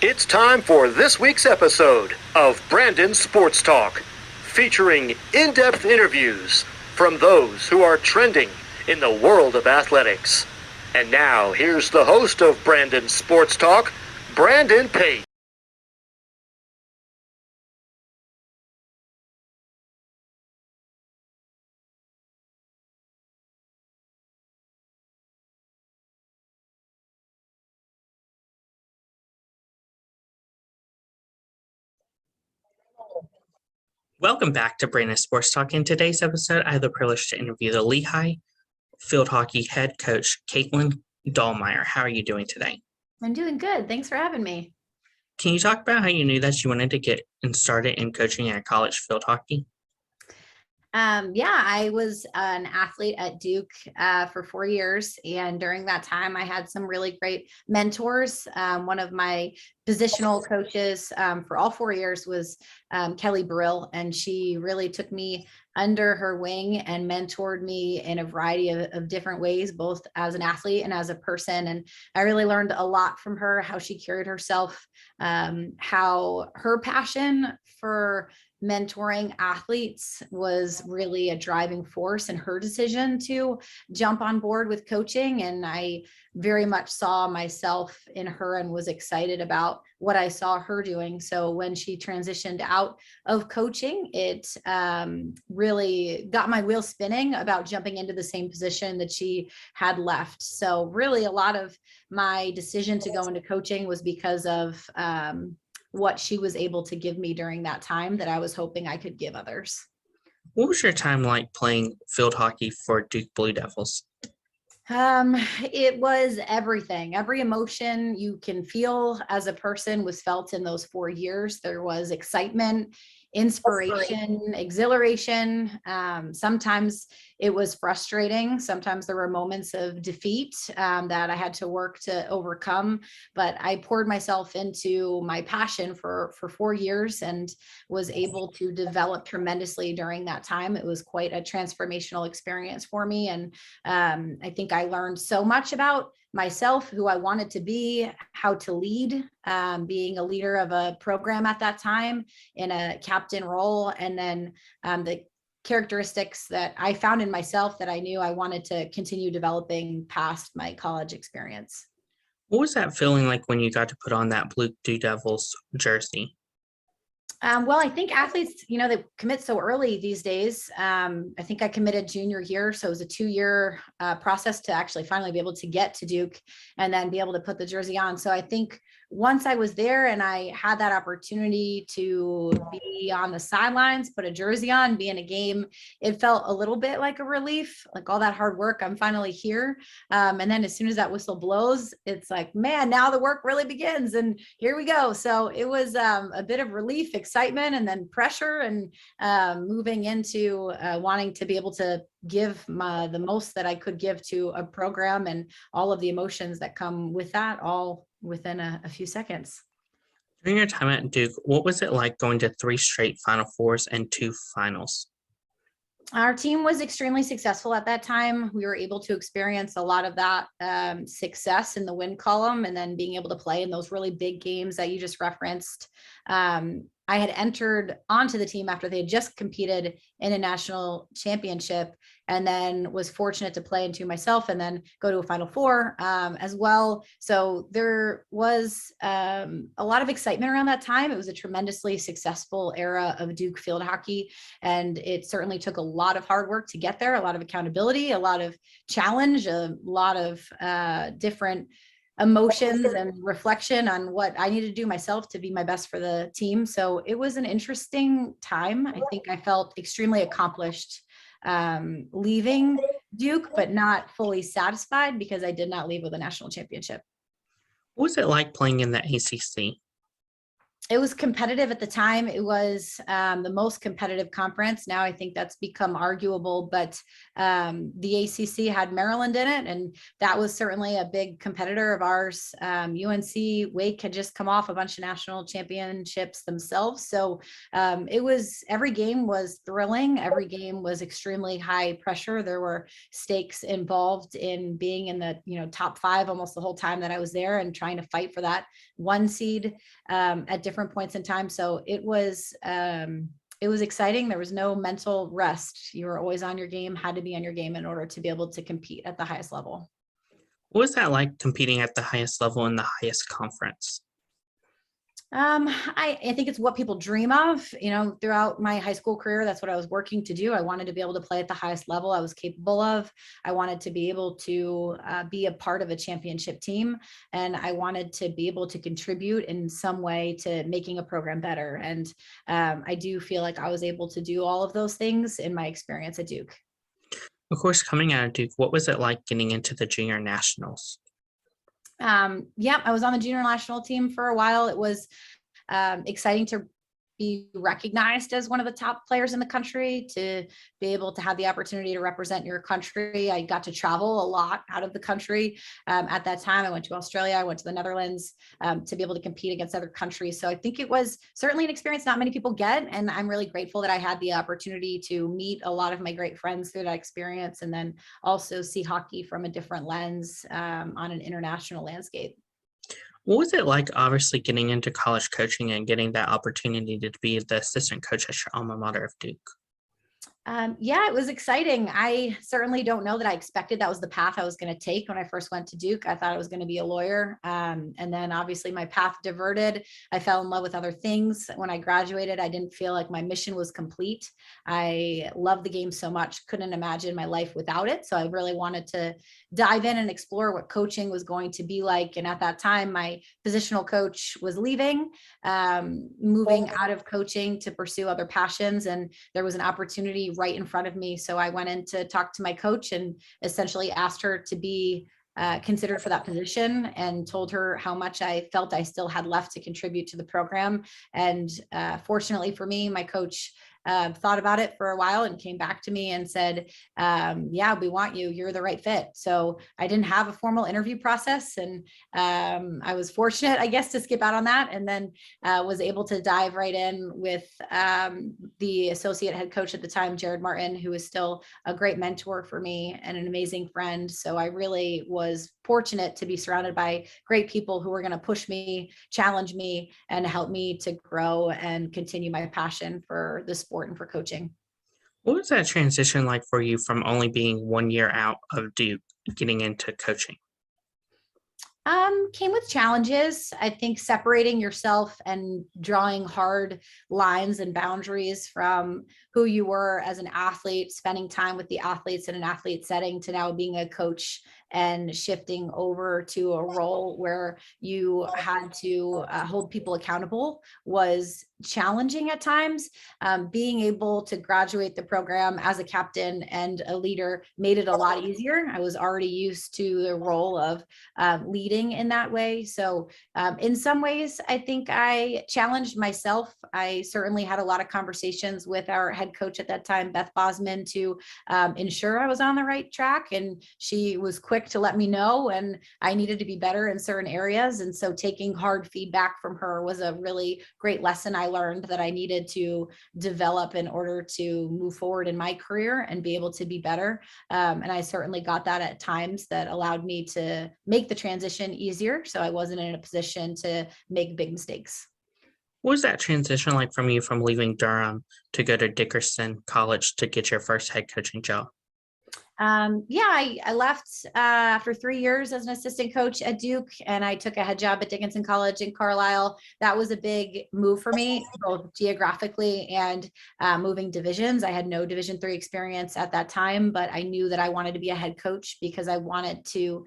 It's time for this week's episode of Brandon Sports Talk, featuring in-depth interviews from those who are trending in the world of athletics. And now, here's the host of Brandon Sports Talk, Brandon Pate. Welcome back to Brandon Sports Talk. In today's episode, I have the privilege to interview the Lehigh field hockey head coach, Caitlin Dallmeyer. How are you doing today? I'm doing good. Thanks for having me. Can you talk about how you knew that you wanted to get started in coaching at college field hockey? I was an athlete at Duke for 4 years. And during that time, I had some really great mentors. One of my positional coaches for all 4 years was Kelly Brill, and she really took me under her wing and mentored me in a variety of different ways, both as an athlete and as a person. And I really learned a lot from her, how she carried herself, how her passion for mentoring athletes was really a driving force in her decision to jump on board with coaching. And I very much saw myself in her and was excited about what I saw her doing. So when she transitioned out of coaching, it really got my wheels spinning about jumping into the same position that she had left. So really a lot of my decision to go into coaching was because of what she was able to give me during that time that I was hoping I could give others. What was your time like playing field hockey for Duke Blue Devils? It was everything. Every emotion you can feel as a person was felt in those 4 years. There was excitement, inspiration, exhilaration. Sometimes it was frustrating. Sometimes there were moments of defeat that I had to work to overcome. But I poured myself into my passion for 4 years and was able to develop tremendously during that time. It was quite a transformational experience for me. And I think I learned so much about myself, who I wanted to be, how to lead, being a leader of a program at that time in a captain role, and then the characteristics that I found in myself that I knew I wanted to continue developing past my college experience. What was that feeling like when you got to put on that Blue Devils jersey? Well, I think athletes, they commit so early these days. I think I committed junior year. So it was a 2-year process to actually finally be able to get to Duke and then be able to put the jersey on. So I think once I was there and I had that opportunity to be on the sidelines, put a jersey on, be in a game, it felt a little bit like a relief, like all that hard work, I'm finally here. And then as soon as that whistle blows, it's like, man, now the work really begins and here we go. So it was a bit of relief, excitement, and then pressure, and moving into wanting to be able to give the most that I could give to a program and all of the emotions that come with that, all within a few seconds. During your time at Duke, what was it like going to 3 straight Final Fours and 2 finals? Our team was extremely successful at that time. We were able to experience a lot of that success in the win column, and then being able to play in those really big games that you just referenced. I had entered onto the team after they had just competed in a national championship, and then was fortunate to play into myself and then go to a Final Four as well. So there was a lot of excitement around that time. It was a tremendously successful era of Duke field hockey, and it certainly took a lot of hard work to get there, a lot of accountability, a lot of challenge, a lot of different emotions and reflection on what I needed to do myself to be my best for the team. So it was an interesting time. I think I felt extremely accomplished leaving Duke, but not fully satisfied because I did not leave with a national championship. What was it like playing in the ACC? It was competitive at the time. It was the most competitive conference. Now I think that's become arguable, but the ACC had Maryland in it, and that was certainly a big competitor of ours. UNC Wake had just come off a bunch of national championships themselves, so every game was thrilling. Every game was extremely high pressure. There were stakes involved in being in the top 5 almost the whole time that I was there, and trying to fight for that 1 seed at different points in time. So it was exciting. There was no mental rest. You were always on your game, had to be on your game in order to be able to compete at the highest level. What was that like, competing at the highest level in the highest conference? I think it's what people dream of, throughout my high school career. That's what I was working to do. I wanted to be able to play at the highest level I was capable of. I wanted to be able to be a part of a championship team, and I wanted to be able to contribute in some way to making a program better. And I do feel like I was able to do all of those things in my experience at Duke. Of course, coming out of Duke, what was it like getting into the junior nationals? Yeah, I was on the junior national team for a while. It was exciting to be recognized as one of the top players in the country, to be able to have the opportunity to represent your country. I got to travel a lot out of the country. At that time, I went to Australia, I went to the Netherlands, to be able to compete against other countries. So I think it was certainly an experience not many people get. And I'm really grateful that I had the opportunity to meet a lot of my great friends through that experience, and then also see hockey from a different lens on an international landscape. What was it like, obviously, getting into college coaching and getting that opportunity to be the assistant coach at your alma mater of Duke? Yeah, it was exciting. I certainly don't know that I expected that was the path I was going to take when I first went to Duke. I thought I was going to be a lawyer. And then obviously my path diverted. I fell in love with other things. When I graduated, I didn't feel like my mission was complete. I loved the game so much, couldn't imagine my life without it. So I really wanted to dive in and explore what coaching was going to be like. And at that time, my positional coach was leaving, moving out of coaching to pursue other passions. And there was an opportunity right in front of me. So I went in to talk to my coach and essentially asked her to be considered for that position, and told her how much I felt I still had left to contribute to the program. And fortunately for me, my coach thought about it for a while and came back to me and said, yeah, we want you, you're the right fit. So I didn't have a formal interview process, and I was fortunate, I guess, to skip out on that, and then was able to dive right in with the associate head coach at the time, Jared Martin, who is still a great mentor for me and an amazing friend. So I really was fortunate to be surrounded by great people who were going to push me, challenge me, and help me to grow and continue my passion for the sport and for coaching. What was that transition like for you, from only being 1 year out of Duke, getting into coaching? Came with challenges. I think separating yourself and drawing hard lines and boundaries from who you were as an athlete, spending time with the athletes in an athlete setting, to now being a coach and shifting over to a role where you had to hold people accountable, was challenging at times. Being able to graduate the program as a captain and a leader made it a lot easier. I was already used to the role of leading in that way. So in some ways, I think I challenged myself. I certainly had a lot of conversations with our head coach at that time, Beth Bosman, to ensure I was on the right track. And she was quick to let me know, and I needed to be better in certain areas. And so taking hard feedback from her was a really great lesson I learned that I needed to develop in order to move forward in my career and be able to be better. And I certainly got that at times that allowed me to make the transition easier, so I wasn't in a position to make big mistakes. What was that transition like from you, from leaving Durham to go to Dickinson College to get your first head coaching job? Yeah, I left after 3 years as an assistant coach at Duke, and I took a head job at Dickinson College in Carlisle. That was a big move for me, both geographically and moving divisions. I had no Division III experience at that time, but I knew that I wanted to be a head coach because I wanted to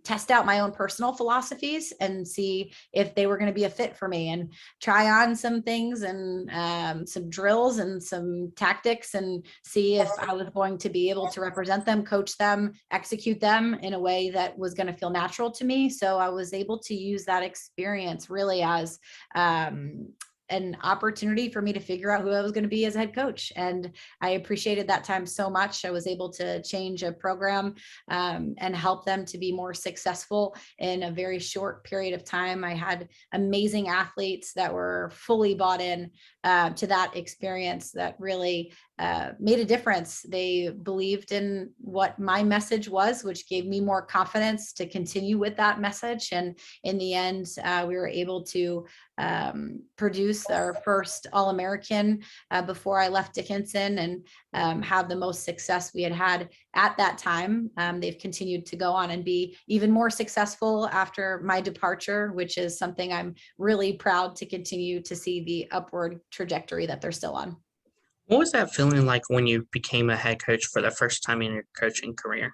test out my own personal philosophies and see if they were going to be a fit for me, and try on some things and some drills and some tactics, and see if I was going to be able to represent them, coach them, execute them in a way that was going to feel natural to me. So I was able to use that experience really as an opportunity for me to figure out who I was going to be as a head coach. And I appreciated that time so much. I was able to change a program and help them to be more successful in a very short period of time. I had amazing athletes that were fully bought in to that experience that really made a difference. They believed in what my message was, which gave me more confidence to continue with that message. And in the end, we were able to produce our first All-American before I left Dickinson, and have the most success we had at that time. They've continued to go on and be even more successful after my departure, which is something I'm really proud to continue to see the upward trajectory that they're still on. What was that feeling like when you became a head coach for the first time in your coaching career?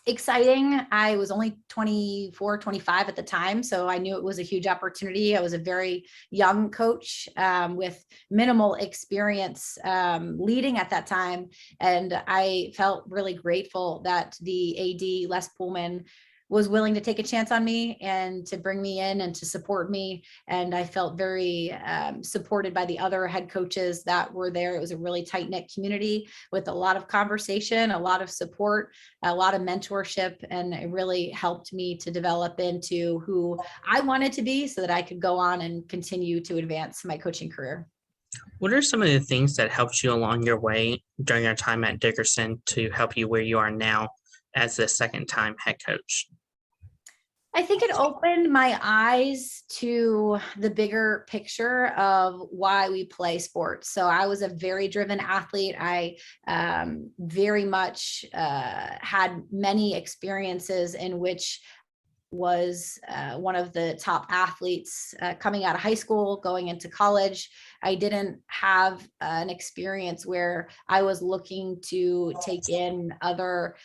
Exciting. I was only 24, 25 at the time, so I knew it was a huge opportunity. I was a very young coach with minimal experience leading at that time, and I felt really grateful that the AD, Les Pullman, was willing to take a chance on me and to bring me in and to support me. And I felt very supported by the other head coaches that were there. It was a really tight-knit community with a lot of conversation, a lot of support, a lot of mentorship, and it really helped me to develop into who I wanted to be so that I could go on and continue to advance my coaching career. What are some of the things that helped you along your way during your time at Dickinson to help you where you are now as the second-time head coach? I think it opened my eyes to the bigger picture of why we play sports. So I was a very driven athlete. I very much had many experiences in which was one of the top athletes coming out of high school, going into college. I didn't have an experience where I was looking to take in other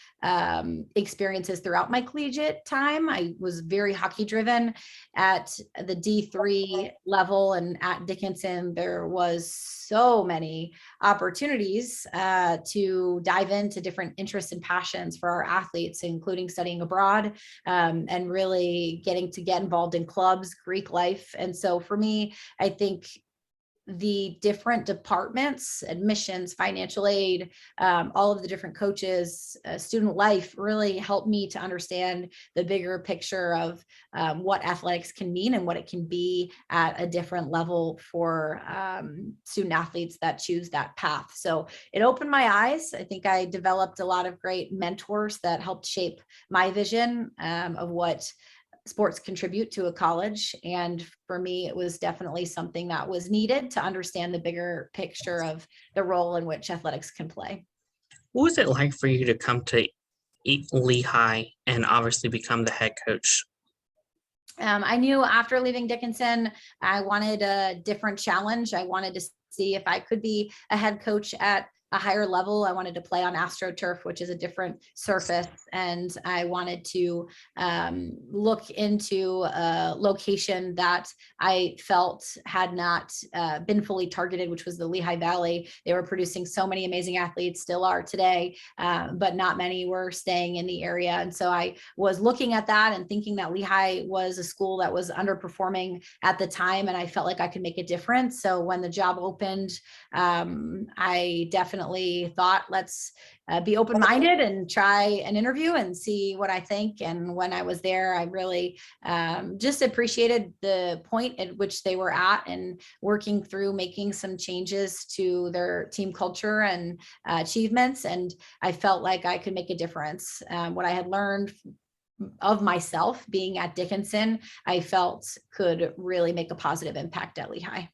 experiences throughout my collegiate time. I was very hockey driven at the D3 level, and at Dickinson, there was so many opportunities to dive into different interests and passions for our athletes, including studying abroad and really getting to get involved in clubs, Greek life. And so for me, I think the different departments, admissions, financial aid, all of the different coaches, student life really helped me to understand the bigger picture of what athletics can mean and what it can be at a different level for student athletes that choose that path. So it opened my eyes. I think I developed a lot of great mentors that helped shape my vision of what sports contribute to a college. And for me, it was definitely something that was needed to understand the bigger picture of the role in which athletics can play. What was it like for you to come to Lehigh and obviously become the head coach? I knew after leaving Dickinson, I wanted a different challenge. I wanted to see if I could be a head coach at a higher level. I wanted to play on AstroTurf, which is a different surface. And I wanted to look into a location that I felt had not been fully targeted, which was the Lehigh Valley. They were producing so many amazing athletes, still are today, but not many were staying in the area. And so I was looking at that and thinking that Lehigh was a school that was underperforming at the time, and I felt like I could make a difference. So when the job opened, I definitely thought, let's be open-minded and try an interview and see what I think. And when I was there, I really just appreciated the point at which they were at and working through making some changes to their team culture and achievements. And I felt like I could make a difference. What I had learned of myself being at Dickinson, I felt could really make a positive impact at Lehigh.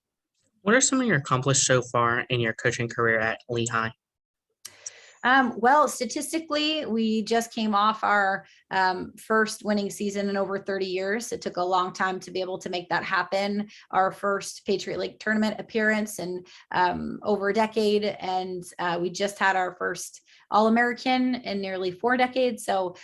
What are some of your accomplishments so far in your coaching career at Lehigh? Well, statistically, we just came off our first winning season in over 30 years. It took a long time to be able to make that happen. Our first Patriot League tournament appearance in over a decade. And we just had our first All-American in nearly 4 decades. So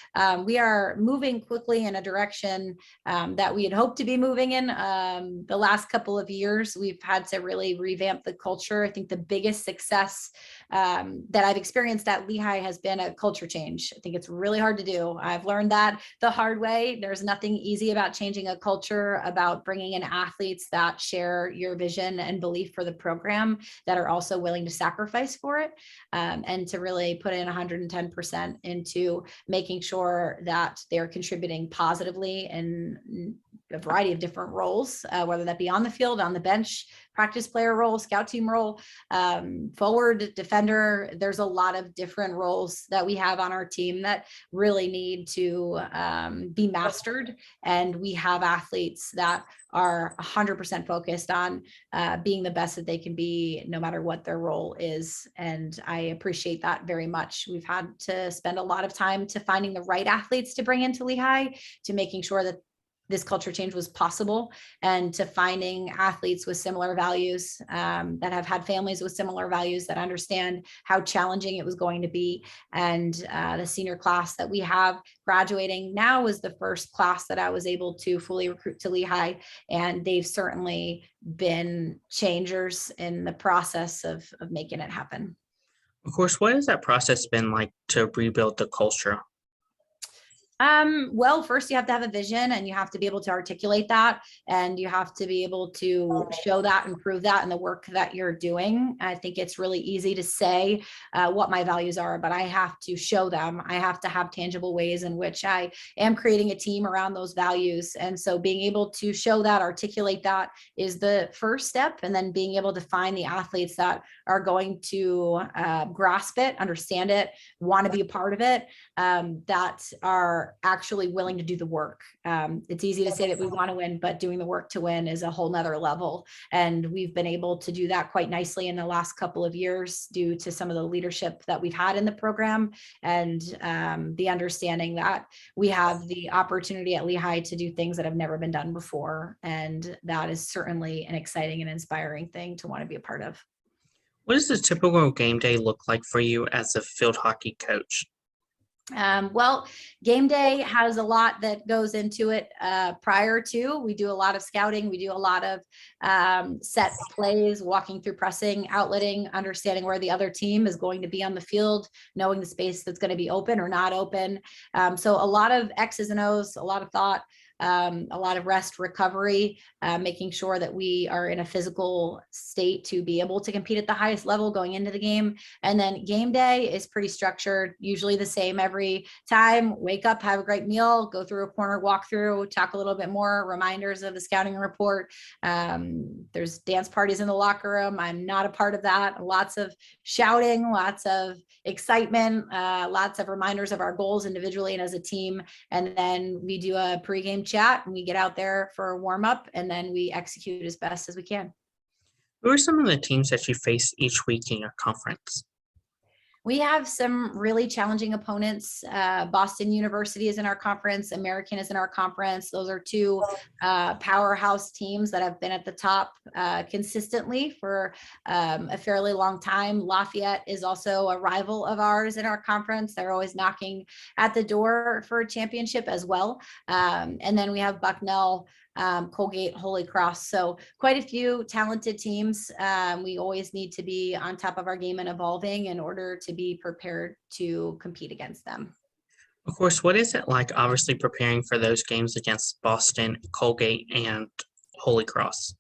we are moving quickly in a direction that we had hoped to be moving in. The last couple of years, we've had to really revamp the culture. I think the biggest success that I've experienced at Lehigh has been a culture change. I think it's really hard to do. I've learned that the hard way. There's nothing easy about changing a culture, about bringing in athletes that share your vision and belief for the program, that are also willing to sacrifice for it, and to really put in 110% into making sure that they're contributing positively in a variety of different roles, whether that be on the field, on the bench, practice player role, scout team role, forward, defender. There's a lot of different roles that we have on our team that really need to be mastered. And we have athletes that are 100% focused on being the best that they can be, no matter what their role is. And I appreciate that very much. We've had to spend a lot of time to finding the right athletes to bring into Lehigh, to making sure that this culture change was possible, and to finding athletes with similar values, that have had families with similar values, that understand how challenging it was going to be. And the senior class that we have graduating now is the first class that I was able to fully recruit to Lehigh, and they've certainly been changers in the process of making it happen. Of course, what has that process been like to rebuild the culture? Well, first you have to have a vision, and you have to be able to articulate that, and you have to be able to show that and prove that in the work that you're doing. I think it's really easy to say what my values are, but I have to show them. I have to have tangible ways in which I am creating a team around those values. And so being able to show that, articulate that, is the first step. And then being able to find the athletes that are going to grasp it, understand it, want to be a part of it, that are actually willing to do the work. It's easy to say that we want to win, but doing the work to win is a whole nother level. And we've been able to do that quite nicely in the last couple of years, due to some of the leadership that we've had in the program, and the understanding that we have the opportunity at Lehigh to do things that have never been done before. And that is certainly an exciting and inspiring thing to want to be a part of. What does a typical game day look like for you as a field hockey coach? Well, game day has a lot that goes into it. Prior to, we do a lot of scouting. We do a lot of set plays, walking through pressing, outletting, understanding where the other team is going to be on the field, knowing the space that's going to be open or not open. So a lot of X's and O's, a lot of thought, a lot of rest, recovery, making sure that we are in a physical state to be able to compete at the highest level going into the game. And then game day is pretty structured, usually the same every time. Wake up, have a great meal, go through a corner walkthrough, talk a little bit more, reminders of the scouting report. There's dance parties in the locker room. I'm not a part of that. Lots of shouting, lots of excitement, lots of reminders of our goals individually and as a team. And then we do a pregame chat, and we get out there for a warm up, and then we execute as best as we can. Who are some of the teams that you face each week in your conference? We have some really challenging opponents. Boston University is in our conference. American is in our conference. Those are two powerhouse teams that have been at the top consistently for a fairly long time. Lafayette is also a rival of ours in our conference. They're always knocking at the door for a championship as well. And then we have Bucknell, Colgate, Holy Cross. So quite a few talented teams. We always need to be on top of our game and evolving in order to be prepared to compete against them. Of course, what is it like obviously preparing for those games against Boston, Colgate, and Holy Cross?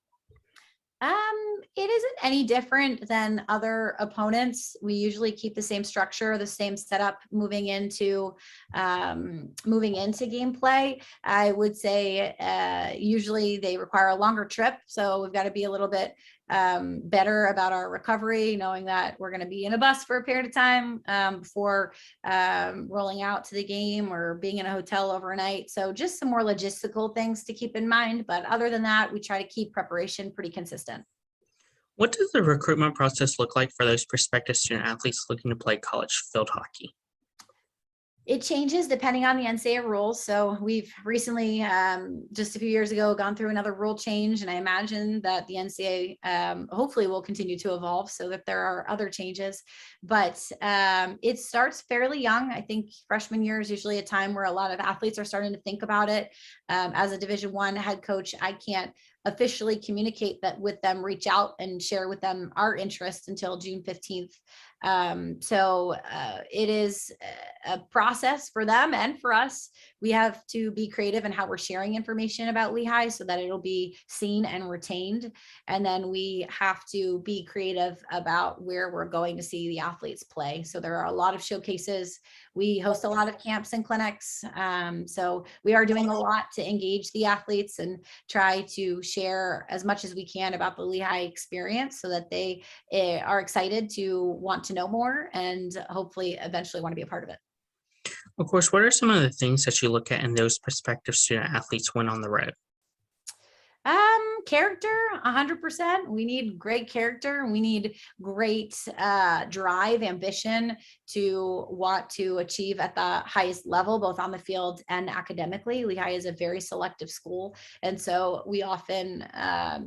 It isn't any different than other opponents. We usually keep the same structure, the same setup moving into gameplay. I would say usually they require a longer trip, so we've got to be a little bit better about our recovery, knowing that we're going to be in a bus for a period of time before rolling out to the game, or being in a hotel overnight. So just some more logistical things to keep in mind. But other than that, we try to keep preparation pretty consistent. What does the recruitment process look like for those prospective student athletes looking to play college field hockey? It changes depending on the NCAA rules. So we've recently, just a few years ago, gone through another rule change, and I imagine that the NCAA hopefully will continue to evolve so that there are other changes. But it starts fairly young. I think freshman year is usually a time where a lot of athletes are starting to think about it. As a Division I head coach, I can't officially communicate that with them, reach out and share with them our interest until June 15th. So it is a process for them and for us. We have to be creative in how we're sharing information about Lehigh so that it'll be seen and retained. And then we have to be creative about where we're going to see the athletes play. So there are a lot of showcases. We host a lot of camps and clinics. So we are doing a lot to engage the athletes and try to share as much as we can about the Lehigh experience so that they are excited to want to know more and hopefully eventually want to be a part of it. Of course, what are some of the things that you look at in those prospective student athletes when on the road? Character, 100%. We need great character. We need great drive, ambition to want to achieve at the highest level, both on the field and academically. Lehigh is a very selective school. And so we often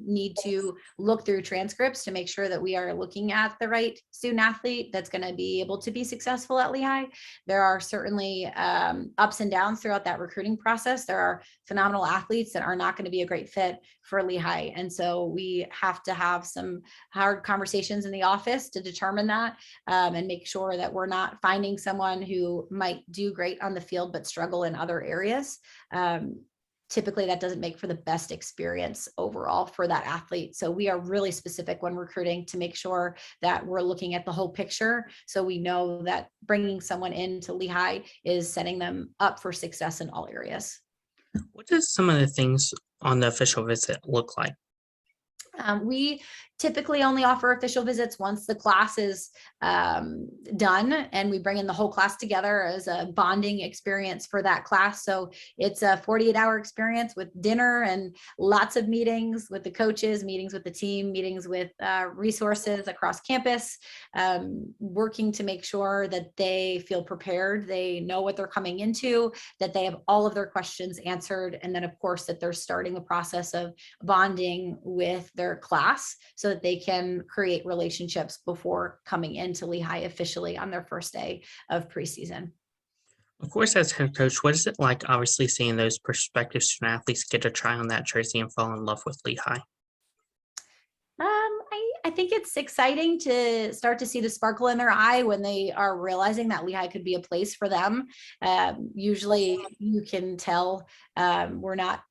need to look through transcripts to make sure that we are looking at the right student athlete that's going to be able to be successful at Lehigh. There are certainly ups and downs throughout that recruiting process. There are phenomenal athletes that are not going to be a great fit for Lehigh. And so we have to have some hard conversations in the office to determine that and make sure that we're not finding someone who might do great on the field but struggle in other areas. Typically that doesn't make for the best experience overall for that athlete. So we are really specific when recruiting to make sure that we're looking at the whole picture. So we know that bringing someone into Lehigh is setting them up for success in all areas. What does some of the things on the official visit look like? We typically only offer official visits once the class is done, and we bring in the whole class together as a bonding experience for that class. So it's a 48-hour experience with dinner and lots of meetings with the coaches, meetings with the team, meetings with resources across campus, working to make sure that they feel prepared, they know what they're coming into, that they have all of their questions answered, and then of course that they're starting a process of bonding with their class so that they can create relationships before coming into Lehigh officially on their first day of preseason. Of course, as head coach, what is it like obviously seeing those prospective student athletes get to try on that jersey and fall in love with Lehigh? I think it's exciting to start to see the sparkle in their eye when they are realizing that Lehigh could be a place for them. Usually you can tell we're not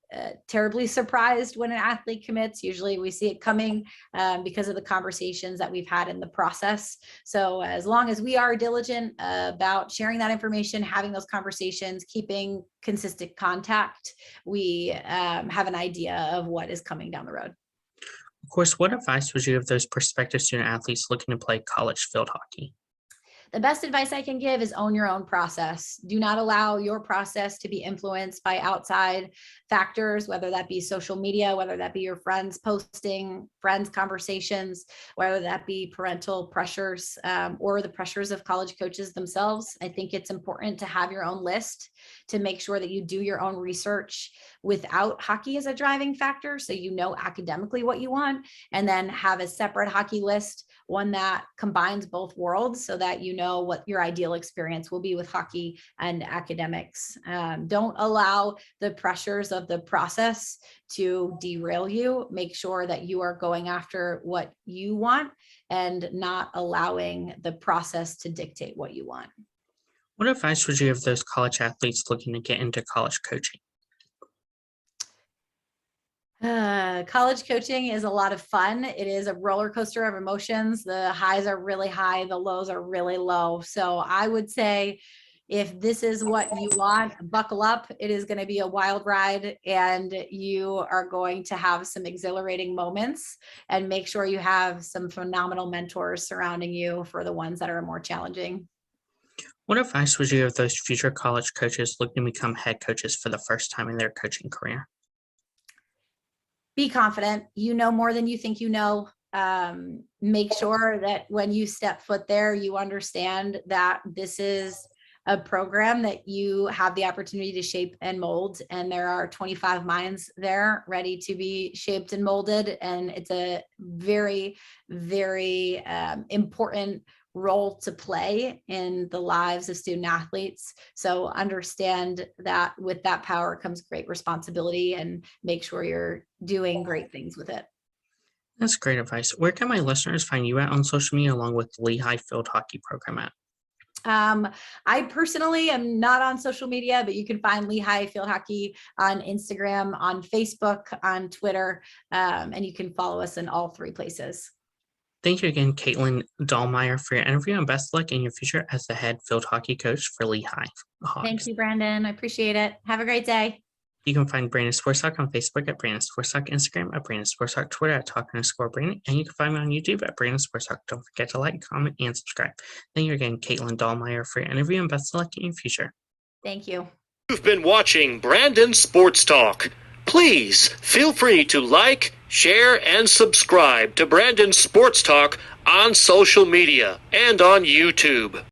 terribly surprised when an athlete commits. Usually we see it coming because of the conversations that we've had in the process. So as long as we are diligent about sharing that information, having those conversations, keeping consistent contact, we have an idea of what is coming down the road. Of course, what advice would you give those prospective student athletes looking to play college field hockey? The best advice I can give is own your own process. Do not allow your process to be influenced by outside factors, whether that be social media, whether that be your friends posting, friends conversations, whether that be parental pressures or the pressures of college coaches themselves. I think it's important to have your own list to make sure that you do your own research without hockey as a driving factor, so you know academically what you want, and then have a separate hockey list, one that combines both worlds so that you know what your ideal experience will be with hockey and academics. Don't allow the pressures of the process to derail you. Make sure that you are going after what you want and not allowing the process to dictate what you want. What advice would you give those college athletes looking to get into college coaching? College coaching is a lot of fun. It is a roller coaster of emotions. The highs are really high, the lows are really low. So I would say if this is what you want, buckle up. It is going to be a wild ride, and you are going to have some exhilarating moments, and make sure you have some phenomenal mentors surrounding you for the ones that are more challenging. What advice would you give those future college coaches looking to become head coaches for the first time in their coaching career? Be confident. You know more than you think you know. Make sure that when you step foot there, you understand that this is a program that you have the opportunity to shape and mold. And there are 25 minds there ready to be shaped and molded. And it's a very, very important role to play in the lives of student athletes. So understand that with that power comes great responsibility, and make sure you're doing great things with it. That's great advice. Where can my listeners find you at on social media along with the Lehigh Field Hockey Program at? I personally am not on social media, but you can find Lehigh Field Hockey on Instagram, on Facebook, on Twitter, and you can follow us in all three places. Thank you again, Caitlin Dallmeyer, for your interview, and best of luck in your future as the head field hockey coach for Lehigh Hawks. Thank you, Brandon. I appreciate it. Have a great day. You can find Brandon Sports Talk on Facebook at Brandon Sports Talk, Instagram at Brandon Sports Talk, Twitter at Talk_Brandon, and you can find me on YouTube at Brandon Sports Talk. Don't forget to like, comment, and subscribe. Thank you again, Caitlin Dallmeyer, for your interview, and best of luck in your future. Thank you. You've been watching Brandon Sports Talk. Please feel free to like, share, and subscribe to Brandon Sports Talk on social media and on YouTube.